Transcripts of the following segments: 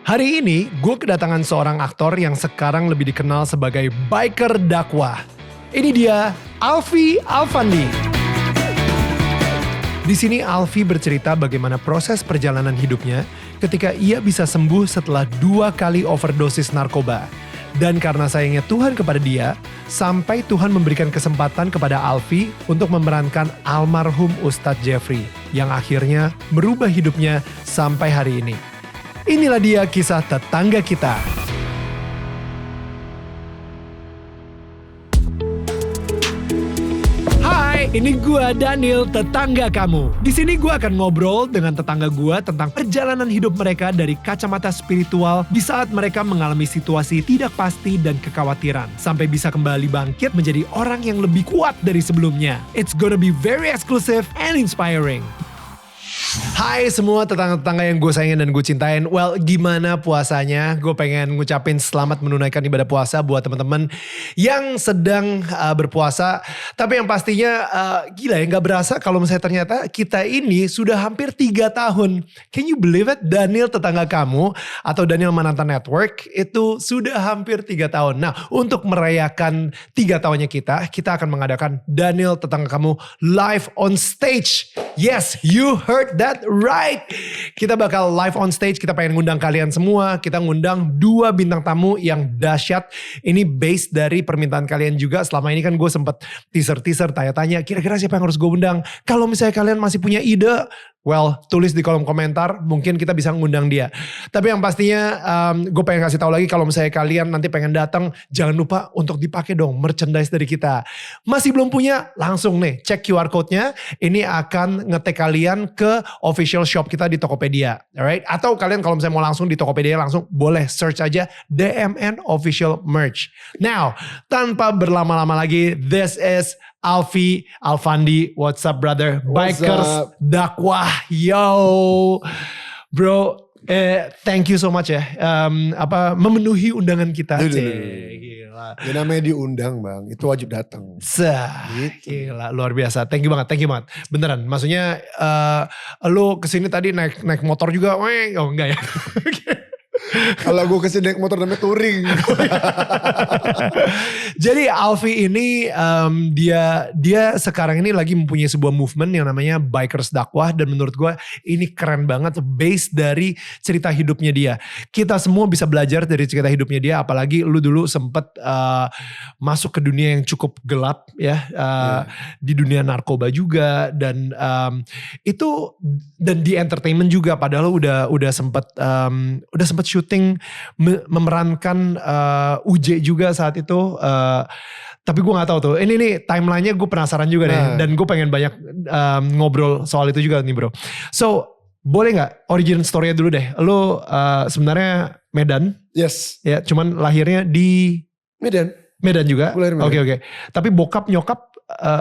Hari ini gue kedatangan seorang aktor yang sekarang lebih dikenal sebagai biker dakwah. Ini dia Alfie Alfandi. Di sini Alfie bercerita bagaimana proses perjalanan hidupnya ketika ia bisa sembuh setelah 2 kali overdosis narkoba. Dan karena sayangnya Tuhan kepada dia, sampai Tuhan memberikan kesempatan kepada Alfie untuk memerankan almarhum Ustadz Jeffrey yang akhirnya merubah hidupnya sampai hari ini. Inilah dia kisah tetangga kita. Hai, ini gua Daniel, tetangga kamu. Di sini gua akan ngobrol dengan tetangga gua tentang perjalanan hidup mereka dari kacamata spiritual di saat mereka mengalami situasi tidak pasti dan kekhawatiran, sampai bisa kembali bangkit menjadi orang yang lebih kuat dari sebelumnya. It's gonna be very exclusive and inspiring. Hai semua tetangga-tetangga yang gue sayangin dan gue cintain. Well, gimana puasanya? Gue pengen ngucapin selamat menunaikan ibadah puasa buat teman-teman yang sedang berpuasa. Tapi yang pastinya gila ya, gak berasa kalau misalnya ternyata kita ini sudah hampir 3 tahun. Can you believe it? Daniel tetangga kamu atau Daniel Mananta Network itu sudah hampir 3 tahun. Nah, untuk merayakan 3 tahunnya kita akan mengadakan Daniel tetangga kamu live on stage. Yes, you heard that right. Kita bakal live on stage, kita pengen ngundang kalian semua. Kita ngundang 2 bintang tamu yang dahsyat. Ini based dari permintaan kalian juga. Selama ini kan gue sempet teaser-teaser, tanya-tanya. Kira-kira siapa yang harus gue undang? Kalau misalnya kalian masih punya ide, well, tulis di kolom komentar, mungkin kita bisa ngundang dia. Tapi yang pastinya gue pengen kasih tahu lagi kalau misalnya kalian nanti pengen datang, jangan lupa untuk dipakai dong merchandise dari kita. Masih belum punya? Langsung nih, cek QR code-nya. Ini akan nge-tag kalian ke official shop kita di Tokopedia. Alright? Atau kalian kalau misalnya mau langsung di Tokopedia, langsung boleh search aja DMN Official Merch. Now, tanpa berlama-lama lagi, this is Alfie Alfandi, what's up brother? What's Bikers up? dakwah, yo, bro. Thank you so much ya, memenuhi undangan kita. Gila. Ya namanya diundang bang, itu wajib datang. Gitu. Gila, luar biasa. Thank you banget. Beneran, maksudnya lu kesini tadi naik motor juga, oh enggak ya? Kalau gue kesini naik motor namanya touring. Jadi Alfie ini dia sekarang ini lagi mempunyai sebuah movement yang namanya Bikers Dakwah, dan menurut gue ini keren banget based dari cerita hidupnya dia. Kita semua bisa belajar dari cerita hidupnya dia, apalagi lu dulu sempet masuk ke dunia yang cukup gelap ya, di dunia narkoba juga, dan itu dan di entertainment juga, padahal udah sempet syuting memerankan UJ juga saat itu. Tapi gue gak tahu tuh. Ini nih timelinenya gue penasaran juga nih. Dan gue pengen banyak ngobrol soal itu juga nih bro. So boleh gak origin story-nya dulu deh. Lu sebenarnya Medan. Yes. Ya, cuman lahirnya di Medan juga. Oke. Tapi bokap nyokap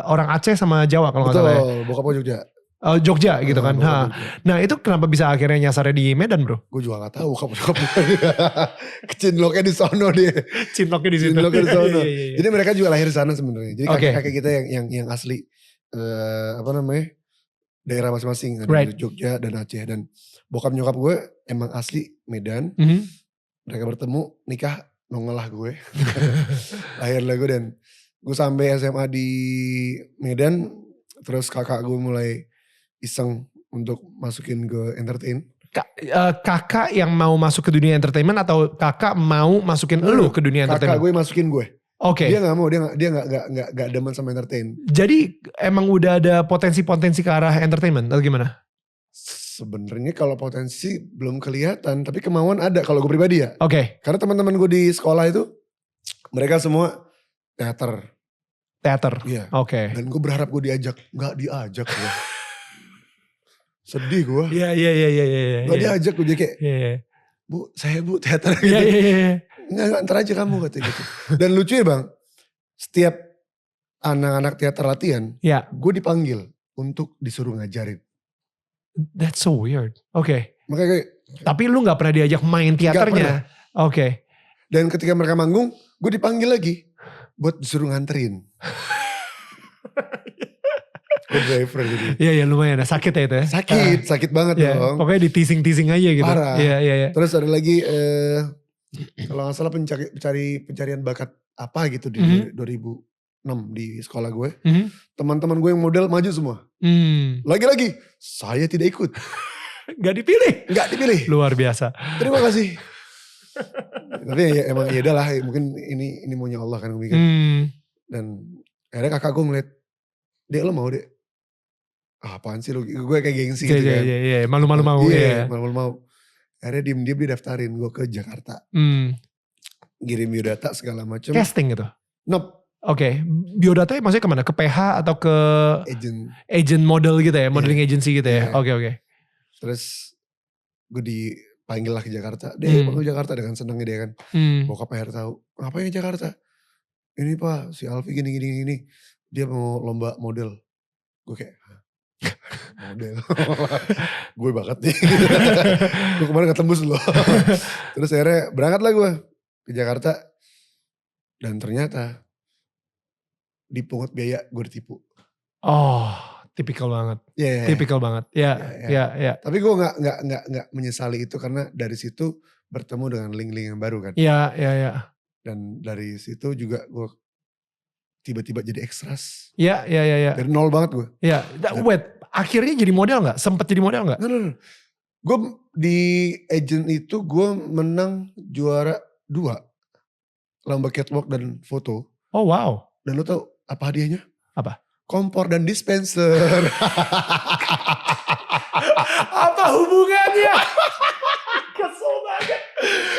orang Aceh sama Jawa kalau gak salah ya. Betul, bokap gue Jogja. Jogja gitu kan. Nah itu kenapa bisa akhirnya nyasarnya di Medan bro? Gue juga gak tahu bokap kecinloknya di sono dia. Cinloknya di situ. Jadi mereka juga lahir di sana sebenarnya. Jadi kakek kita yang asli daerah masing-masing, ada dari Jogja dan Aceh, dan bokap nyokap gue emang asli Medan. Mereka bertemu, nikah, nongelah gue. Lahirlah gue, dan gue sampai SMA di Medan. Terus kakak gue mulai iseng untuk masukin ke entertain. Kakak yang mau masuk ke dunia entertainment atau kakak mau masukin elu ke dunia entertainment? Kakak gue masukin gue. Oke. Dia gak mau, dia gak demen sama entertain. Jadi emang udah ada potensi-potensi ke arah entertainment atau gimana? Sebenarnya kalau potensi belum kelihatan, tapi kemauan ada kalau gue pribadi ya. Oke. Karena teman-teman gue di sekolah itu, mereka semua teater. Iya. Oke. Dan gue berharap gue diajak, gak diajak gue. Sedih gue. Iya. Gak diajak gue, jadi kayak, Bu, saya bu teater gitu. Iya. Nggak, ntar aja kamu katanya gitu. Dan lucu ya bang, setiap anak-anak teater latihan, gue dipanggil untuk disuruh ngajarin. That's so weird. Oke. Makanya kayak, tapi lu gak pernah diajak main teaternya? Oke. Dan ketika mereka manggung, gue dipanggil lagi buat disuruh nganterin. co-driver jadi. Iya lumayan, sakit ya itu ya. Sakit banget dong. Pokoknya di teasing aja gitu. Parah. Iya. Terus ada lagi kalau nggak salah pencarian bakat apa gitu di 2006 di sekolah gue. Teman-teman gue yang model maju semua. Lagi-lagi saya tidak ikut. Gak dipilih. Luar biasa. Terima kasih. Tapi ya emang ya udahlah, mungkin ini maunya Allah kan gue mikir. Dan akhirnya kakak gue ngeliat, Dek lo mau Dek? Apaan sih lo? Gue kayak gengsi gitu kan. Iya, malu-malu mau. Iya, malu-malu mau. Akhirnya diem-diem dia daftarin gue ke Jakarta. Kirim biodata segala macam. Casting gitu? Nope. Oke, biodata maksudnya kemana? Ke PH atau ke agent model gitu ya? Modeling agency gitu ya? Oke. Terus gue dipanggil lah ke Jakarta. Dek, panggil Jakarta dengan senangnya dia kan. Bokap akhirnya tahu. Ngapain Jakarta? Ini Pak, si Alfi gini. Dia mau lomba model. Gue kayak, model. Gue bakat nih. Gue kemarin gak tembus loh. Terus akhirnya berangkat lah gue ke Jakarta. Dan ternyata dipungut biaya gue ditipu. Oh, tipikal banget. Tipikal banget. Ya. Tapi gue gak menyesali itu karena dari situ bertemu dengan link-link yang baru kan. Iya. Dan dari situ juga gue tiba-tiba jadi ekstras. Iya. Dari nol banget gue. Iya. Wait, akhirnya jadi model gak? Sempet jadi model gak? No. Gue di agent itu gue menang juara 2. Lomba catwalk dan foto. Oh wow. Dan lo tau apa hadiahnya? Apa? Kompor dan dispenser. Apa hubungannya?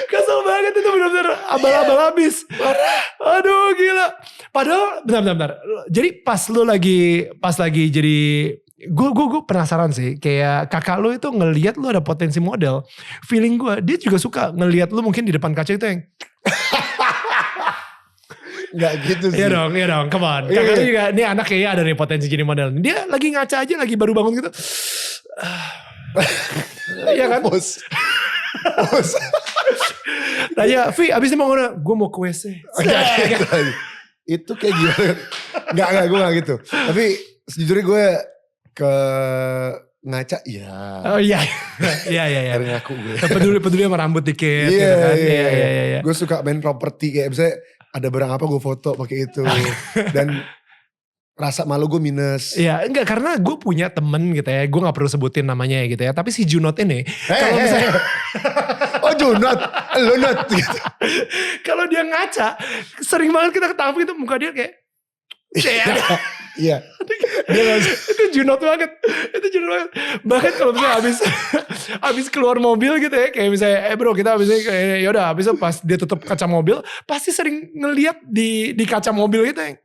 Kesel banget itu benar-benar abal-abal habis. Parah. Aduh gila. Padahal bentar. Jadi pas lagi jadi gue penasaran sih, kayak kakak lu itu ngelihat lu ada potensi model. Feeling gue dia juga suka ngelihat lu mungkin di depan kaca itu yang Gak gitu sih. Iya dong, come on. Kakak lu juga, ini anak kayaknya ada nih potensi jadi model. Dia lagi ngaca aja, lagi baru bangun gitu. Iya kan? Bos. Tanya, Vi abis ini mau kemana? Gue mau ke WC. Itu kayak gimana? Enggak, gue gak gitu. Tapi sejujurnya gue ke ngaca, ya. Oh iya. Karena ngaku gue. Peduli sama rambut dikit. Iya. Gue suka main properti, kayak misalnya ada barang apa gue foto pakai itu. Dan rasa malu gue minus. Iya, enggak, karena gue punya temen gitu ya. Gue gak perlu sebutin namanya gitu ya. Tapi si Junot ini. Kalau misalnya. Oh Junot, lo Not gitu. Kalau dia ngaca, sering banget kita ketawa gitu. Muka dia kayak. Iya. Itu Junot banget. Bahkan kalau misalnya abis keluar mobil gitu ya. Kayak misalnya, bro kita abisnya kayak yaudah. Abisnya pas dia tutup kaca mobil. Pasti sering ngeliat di kaca mobil gitu ya.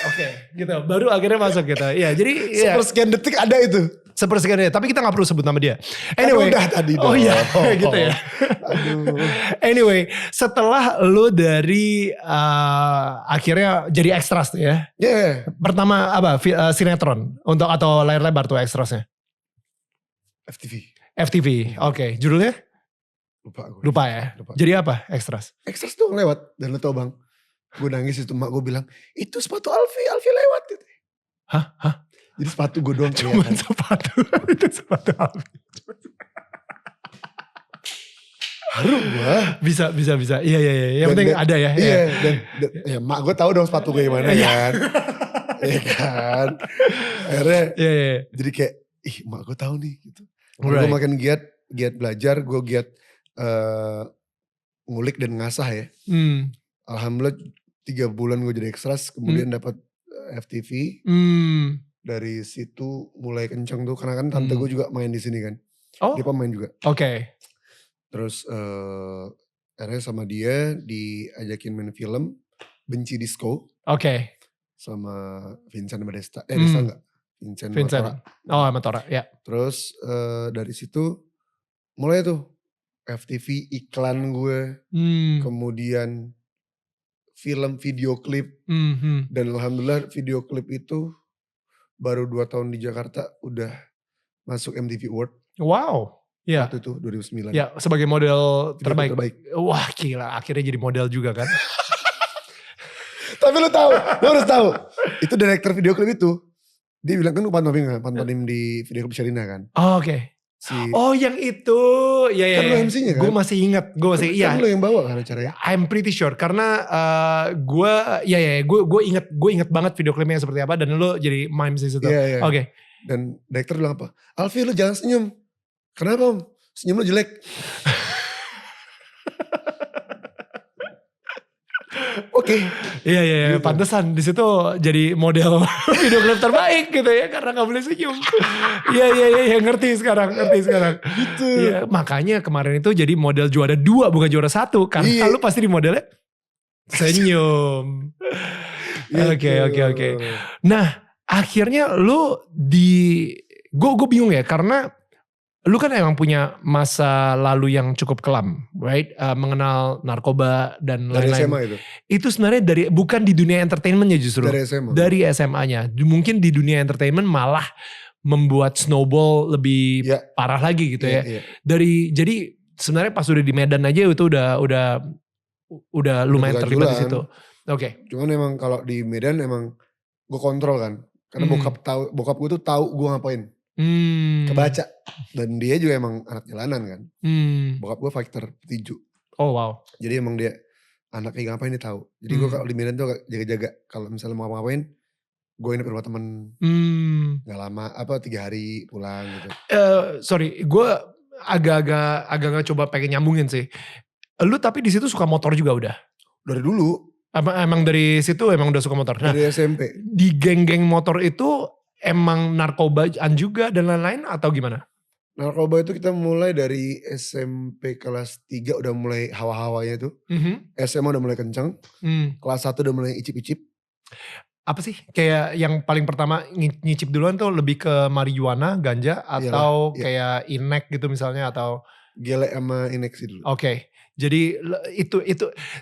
Oke, gitu. Baru akhirnya masuk gitu. Ya, jadi sepersekian detik ada itu. Sepersekian detik, tapi kita gak perlu sebut nama dia. Anyway. Udah tadi dong. Oh iya, gitu ya. Aduh. Anyway, setelah lu dari akhirnya jadi ekstras tuh ya. Yeah. Pertama apa? Sinetron untuk atau layar lebar tuh ekstrasnya? FTV. Oke. Judulnya? Lupa ya. Jadi apa ekstras? Ekstras tuh lewat dan lu tau bang. Gue nangis itu, mak gue bilang, itu sepatu Alfi lewat gitu. Hah? Jadi sepatu gue doang kelihatan. Cuma sepatu, itu sepatu Alfi. Haru gue. Bisa. Iya. Yang penting ada ya. Iya, dan ya mak gue tahu dong sepatu gue gimana kan. Iya kan. Akhirnya jadi kayak, mak gue tahu nih gitu. Gue makin giat belajar, gue giat ngulik dan ngasah ya. Alhamdulillah 3 bulan gue jadi ekstras, kemudian dapat FTV. Dari situ mulai kenceng tuh, karena kan tante gue juga main di sini kan. Oh? Dia pemain juga. Oke. Terus akhirnya sama dia diajakin main film Benci Disco. Oke. Sama Vincent Badesta. Desta enggak? Vincent. Matora. Oh Matora, ya. Terus dari situ mulai tuh FTV, iklan gue. Kemudian film video klip. Dan alhamdulillah video klip itu baru 2 tahun di Jakarta udah masuk MTV Award. Wow. Ya. Waktu itu 2009. Ya, sebagai model terbaik. Wah gila, akhirnya jadi model juga kan. Tapi lu harus tahu. Itu direktur video klip itu Dia bilang kan pantomim di video klip Sherina kan. Oh, oke. Oh yang itu, ya. Kan lo MC-nya kan? Gue masih inget, Kan lo yang bawa kan acaranya? I'm pretty sure karena gue inget banget video klipnya seperti apa dan lo jadi mimes di situ. Iya. Oke. Dan director bilang apa? Alfi lo jangan senyum. Kenapa om? Senyum lo jelek. Oke. Iya, gitu. Pantesan di situ jadi model video klip terbaik gitu ya karena nggak boleh senyum. Iya, ngerti sekarang. Gitu. Iya, makanya kemarin itu jadi model juara 2 bukan juara 1 karena lu pasti di modelnya senyum. Oke. Nah, akhirnya lu gue bingung ya karena lu kan emang punya masa lalu yang cukup kelam, right? Mengenal narkoba dan lain-lain. Dari SMA itu? Itu sebenarnya bukan di dunia entertainmentnya justru. Dari SMA? Dari SMA-nya. Mungkin di dunia entertainment malah membuat snowball lebih parah lagi gitu ya. Jadi sebenarnya pas udah di Medan aja itu udah lumayan terlibat di situ. Oke. Cuman emang kalau di Medan emang gue kontrol kan. Karena bokap gue tuh tahu gue ngapain. Kebaca. Dan dia juga emang anak jalanan kan. Bokap gue fighter petinju. Oh wow. Jadi emang dia anaknya ngapain dia tahu. Jadi gue kalau di Medan tuh jaga-jaga. Kalau misalnya mau ngapain, gue nginep di rumah temen. Gak lama, 3 hari pulang gitu. Sorry, gue agak coba pengen nyambungin sih. Lu tapi di situ suka motor juga udah? Dari dulu. Emang dari situ emang udah suka motor? Nah, dari SMP. Di geng-geng motor itu emang narkobaan juga dan lain-lain atau gimana? Narkoba itu kita mulai dari SMP kelas 3 udah mulai hawa-hawanya tuh. SMA udah mulai kenceng. Kelas 1 udah mulai icip-icip. Apa sih? Kayak yang paling pertama nyicip duluan tuh lebih ke marijuana, ganja atau kayak inek gitu misalnya atau? Gele sama inek sih dulu. Oke. Jadi itu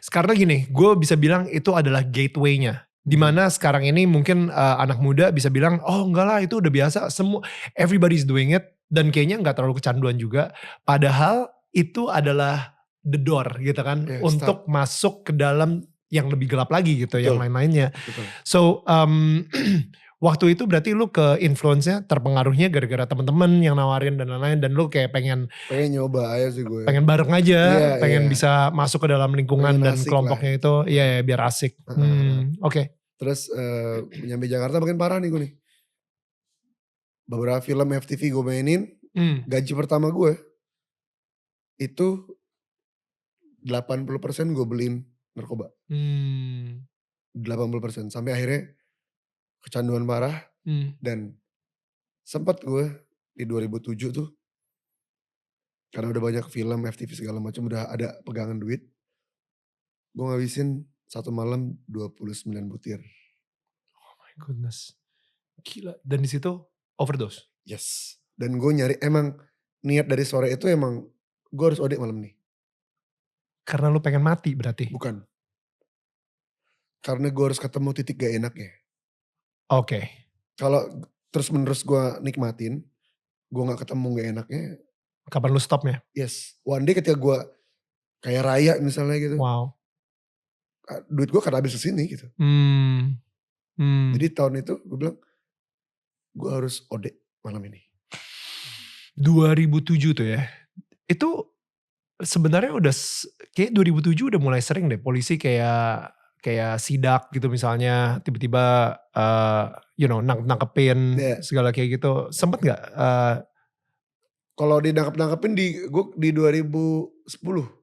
karena gini, gue bisa bilang itu adalah gateway-nya. Dimana sekarang ini mungkin anak muda bisa bilang, oh enggak lah itu udah biasa, semua everybody's doing it dan kayaknya nggak terlalu kecanduan juga. Padahal itu adalah the door gitu kan untuk masuk ke dalam yang lebih gelap lagi gitu. Betul. Yang lain-lainnya. Betul. So waktu itu berarti lu ke influence-nya terpengaruhnya gara-gara temen-temen yang nawarin dan lain-lain dan lu kayak pengen nyoba aja sih gue. Pengen bareng aja, pengen bisa masuk ke dalam lingkungan dan kelompoknya itu, biar asik. Oke. Terus nyampe Jakarta makin parah nih gue nih. Beberapa film FTV gue mainin, gaji pertama gue itu 80% gue beliin narkoba. 80% sampai akhirnya kecanduan parah dan sempat gue di 2007 tuh karena udah banyak film FTV segala macam udah ada pegangan duit gue ngabisin satu malam 29 butir. Oh my goodness, gila. Dan di situ overdose. Yes. Dan gue nyari emang niat dari sore itu emang gue harus OD malam nih. Karena lu pengen mati berarti? Bukan. Karena gue harus ketemu titik gak enaknya. Oke. Kalau terus menerus gue nikmatin, gue gak ketemu gak enaknya. Kapan lu stopnya? Yes. One day ketika gue kayak raya misalnya gitu. Wow. Duit gue kan habis kesini gitu. Jadi tahun itu gue bilang, gue harus OD malam ini. 2007 tuh ya. Itu sebenarnya udah, kayak 2007 udah mulai sering deh polisi kayak sidak gitu misalnya, tiba-tiba nangkepin segala kayak gitu. Sempet gak? Kalau dinangkep-nangkepin di 2010.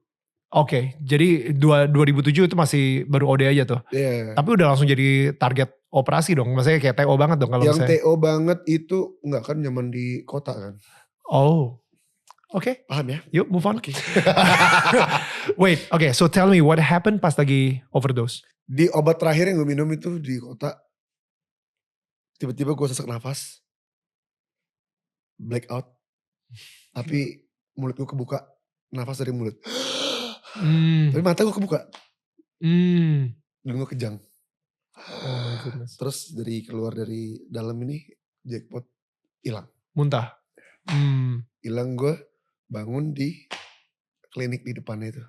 Oke, jadi 2007 itu masih baru OD aja tuh. Tapi udah langsung jadi target operasi dong. Maksudnya kayak TO banget dong kalau misalnya. Yang TO banget itu enggak kan zaman di kota kan. Oh. Oke. Paham ya? Yuk move on. Okay. Wait, so tell me what happened pas lagi overdose? Di obat terakhir yang gue minum itu di kota. Tiba-tiba gue sesak nafas. Black out. Tapi mulut gue kebuka. Nafas dari mulut. Tapi mata gue kebuka. Dan gue kejang. Oh my goodness. Terus keluar dari dalam ini jackpot hilang. Muntah. Hilang, gue bangun di klinik di depannya itu.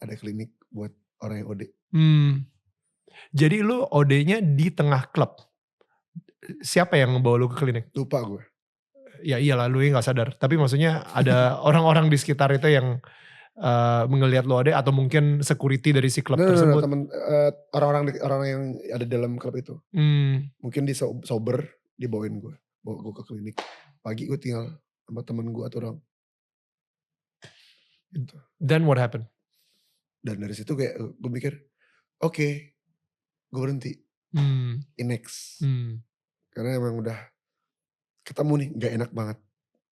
Ada klinik buat orang yang OD. Jadi lu OD-nya di tengah klub? Siapa yang membawa lu ke klinik? Lupa gue. Ya iyalah lu gak sadar. Tapi maksudnya ada orang-orang di sekitar itu yang ngelihat lu ada atau mungkin security dari si klub tersebut. Temen, orang yang ada dalam klub itu. Mungkin di sober dibawain gue. Bawa gue ke klinik. Pagi gue tinggal sama temen gue atau orang. Gitu. Then what happened? Dan dari situ kayak gue mikir, oke, gue berhenti. Inex. Karena emang udah ketemu nih, gak enak banget.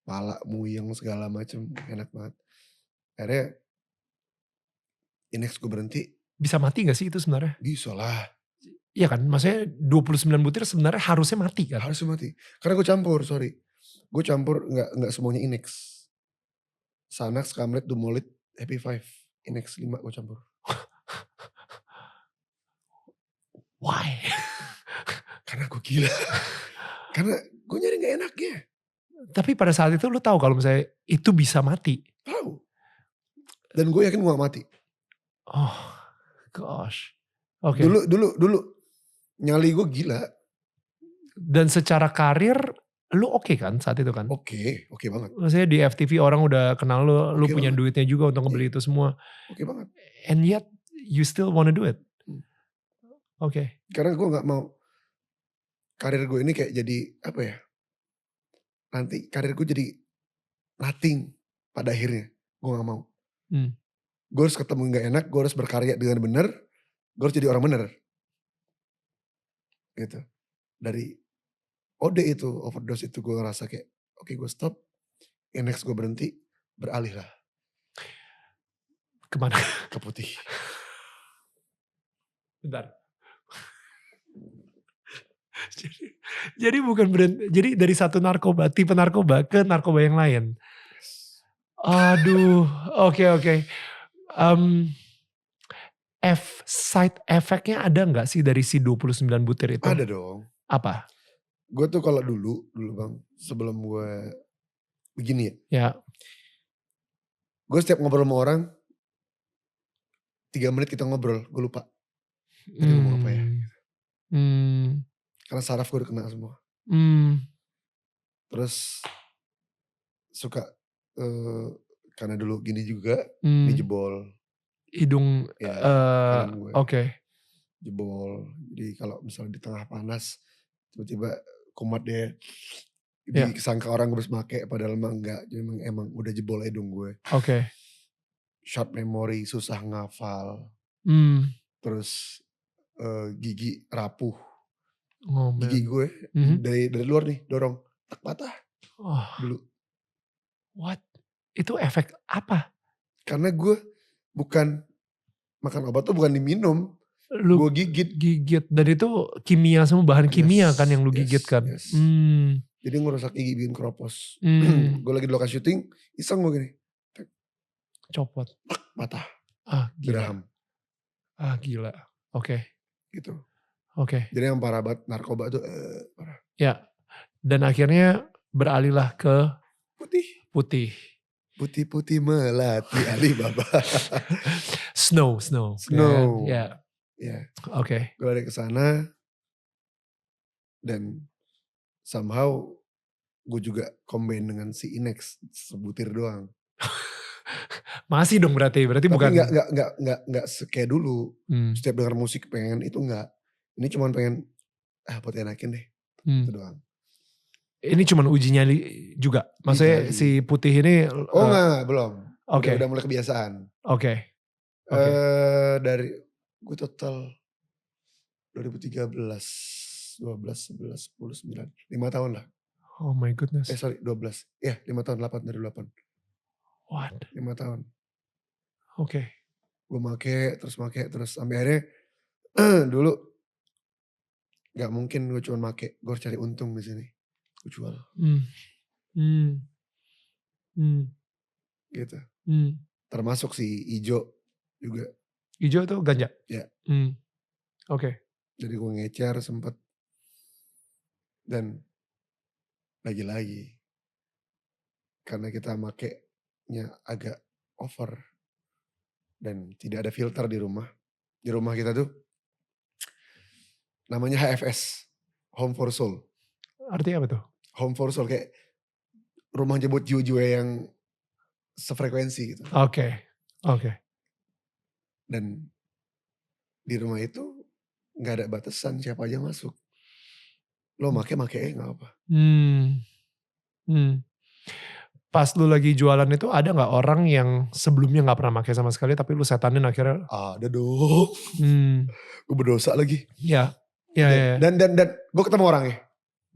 Pala, muyeng, segala macem, enak banget. Akhirnya Inex gue berhenti. Bisa mati gak sih itu sebenarnya? Bisa lah. Iya kan, maksudnya 29 butir sebenarnya harusnya mati kan? Harusnya mati. Karena gue campur, sorry. Gue campur gak semuanya Inex. Xanax, Camlet, Dumolit, Happy Five. Inex 5 gue campur. Why? Karena gue gila. Karena gue nyari gak enaknya. Tapi pada saat itu lu tahu kalau misalnya itu bisa mati? Tahu. Dan gue yakin gue gak mati. Oh gosh. Oke. Dulu nyali gue gila. Dan secara karir lu oke kan saat itu kan? Oke banget. Maksudnya di FTV orang udah kenal lu punya banget. duitnya juga untuk ngebeli itu semua. Oke banget. And yet you still wanna do it. Oke. Karena gue gak mau karir gue ini kayak jadi apa ya? Nanti karir gue jadi nothing pada akhirnya. Gue gak mau. Gue harus ketemu gak enak, gue harus berkarya dengan benar, gue harus jadi orang benar. Gitu. Dari OD itu, overdose itu gue ngerasa kayak, oke, gue stop, Inex gue berhenti, beralih lah. Kemana? Ke putih. Bentar. Jadi bukan berhenti, jadi dari satu narkoba, tipe narkoba ke narkoba yang lain. Aduh, oke. Side effect-nya ada gak sih dari si 29 butir itu? Ada dong. Apa? Gue tuh kalau dulu bang, sebelum gue begini ya. Ya. Gue setiap ngobrol sama orang, 3 menit kita ngobrol, gue lupa. Tadi ngomong apa ya. Karena saraf gue udah kena semua. Terus suka, karena dulu gini juga, ini jebol. Hidung, ya, oke. Jebol. Jadi kalau misalnya di tengah panas, tiba-tiba kumat deh. Disangka orang gue harus make, padahal emang enggak. Jadi emang udah jebol hidung gue. Oke. Short memory, susah ngafal. Terus gigi rapuh. Oh, gigi gue dari luar nih dorong, tak patah. Dulu. What? Itu efek apa? Karena gue bukan makan obat tuh bukan diminum. Gue gigit. Dan itu kimia semua, bahan kimia kan yang lu gigit kan. Jadi ngerusak gigi, bikin keropos. Gue lagi di lokasi syuting, iseng gue gini. Copot. Patah. Gila. Gila. Oke. Gitu. Oke. Jadi yang parah banget narkoba tuh parah. Ya. Dan akhirnya beralihlah ke putih. Putih-putih melati Alibaba. Snow. Ya. Oke. Gue lari ke sana dan somehow gue juga combine dengan si Inex sebutir doang. Masih dong berarti Tapi bukan. Nggak kayak dulu. Setiap denger musik pengen itu enggak. Ini cuma pengen buat enakin deh. Itu doang. Ini cuma uji nyali juga. Maksudnya si putih ini. Enggak, belum. Oke. Udah mulai kebiasaan. Oke. Dari gue total 2013, 12, 11, 10, 9. 5 tahun lah. Oh my goodness. 12. Ya 5 tahun, 8 dari 8. What? 5 tahun. Oke. Gue make terus sampai akhirnya dulu gak mungkin gue cuma make, gue harus cari untung di sini. Gue jual. Gitu. Termasuk si Ijo juga. Ijo tuh ganja? Ya. Oke. Jadi gue ngecer sempet. Dan lagi-lagi. Karena kita makainya agak over. Dan tidak ada filter di rumah. Di rumah kita tuh namanya HFS. Home for Soul. Artinya apa tuh? Home for Soul kayak rumah buat jiwa-jiwa yang sefrekuensi gitu. Oke. Dan di rumah itu gak ada batasan, siapa aja masuk. Lo make gak apa. Pas lu lagi jualan itu ada gak orang yang sebelumnya gak pernah make sama sekali tapi lu setanin akhirnya? Ada dong. Gue berdosa lagi. Iya. Dan gue ketemu orangnya.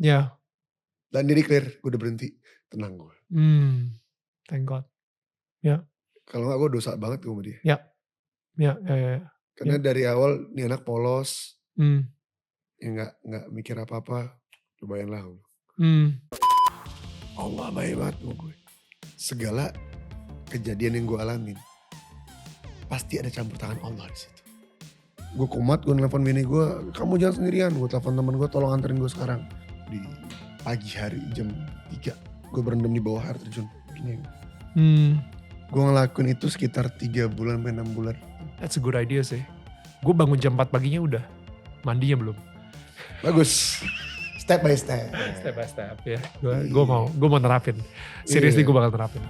Iya. Dan dia declare, gue udah berhenti. Tenang gue. Thank God. Ya. Kalau gak gue dosa banget gue sama dia. Ya. Karena dari awal nih anak polos. Ya gak mikir apa-apa. Lumayan lah. Allah baik banget sama gue. Segala kejadian yang gue alamin. Pasti ada campur tangan Allah di situ. Gue kumat, gue nelfon bini gue. Kamu jangan sendirian. Gue telepon temen gue, tolong anterin gue sekarang. Di pagi hari jam 3. Gue berendam di bawah air terjun. Gue ngelakuin itu sekitar 3 bulan sampai 6 bulan. That's a good idea sih. Gue bangun jam 4 paginya udah. Mandinya belum. Bagus. Step by step. Step by step ya. Gue mau nerapin. Seriously gue bakal nerapin.